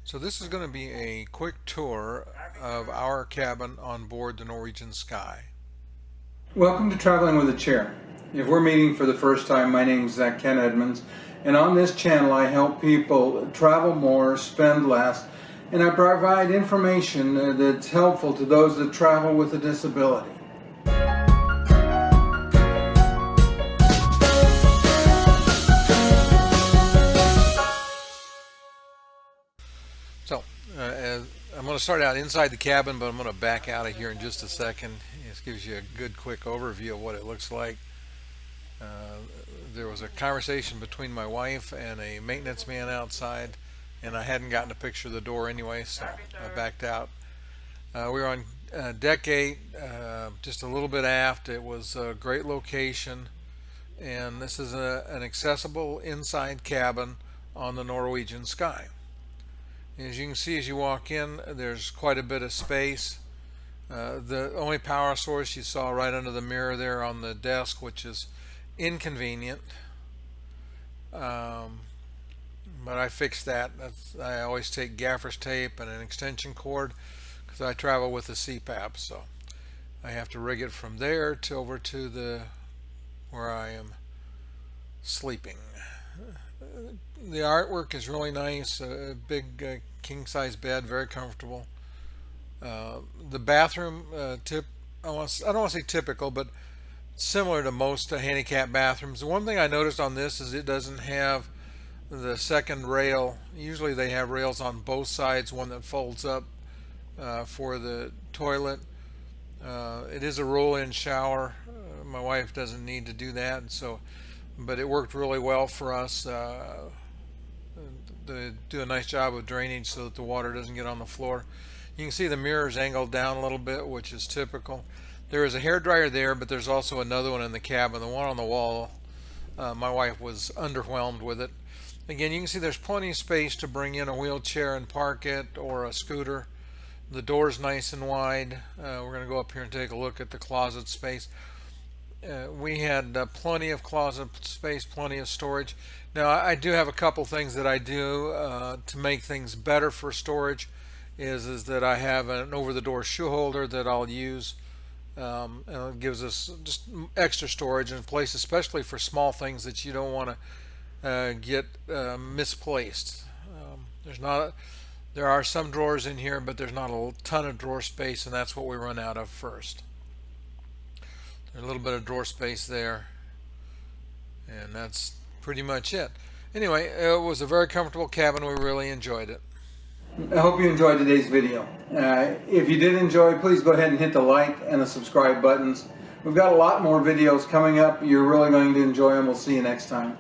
So this is going to be a quick tour of our cabin on board the Norwegian Sky. Welcome to Traveling with a Chair. If we're meeting for the first time, my name is Ken Edmonds, and on this channel I help people travel more, spend less, and I provide information that's helpful to those that travel with a disability. So I'm going to start out inside the cabin, but I'm going to back out of here in just a second. This gives you a good quick overview of what it looks like. There was a conversation between my wife and a maintenance man outside, and I hadn't gotten a picture of the door anyway, so I backed out. We were on deck 8, just a little bit aft. It was a great location, and this is an accessible inside cabin on the Norwegian Sky. As you can see as you walk in, there's quite a bit of space. The only power source you saw right under the mirror there on the desk, which is inconvenient, but I fixed that. I always take gaffer's tape and an extension cord because I travel with a CPAP, so I have to rig it from there to over to where I am sleeping. The artwork is really nice. A big king-size bed, very comfortable. The bathroom, I don't want to say typical, but similar to most handicap bathrooms. The one thing I noticed on this is it doesn't have the second rail. Usually they have rails on both sides, one that folds up for the toilet. It is a roll-in shower. My wife doesn't need to do that, but it worked really well for us. They do a nice job of drainage so that the water doesn't get on the floor. You can see the mirrors angled down a little bit, which is typical. There is a hairdryer there, but there's also another one in the cabin. The one on the wall, my wife was underwhelmed with it. Again, you can see there's plenty of space to bring in a wheelchair and park it, or a scooter. The door's nice and wide. We're going to go up here and take a look at the closet space. We had plenty of closet space, plenty of storage. Now, I do have a couple things that I do to make things better for storage. Is that I have an over-the-door shoe holder that I'll use. And it gives us just extra storage in place, especially for small things that you don't want to get misplaced. There are some drawers in here, but there's not a ton of drawer space, and that's what we run out of first. There's a little bit of drawer space there, and that's pretty much it. Anyway, it was a very comfortable cabin. We really enjoyed it. I hope you enjoyed today's video. If you did enjoy, please go ahead and hit the like and the subscribe buttons. We've got a lot more videos coming up. You're really going to enjoy them. We'll see you next time.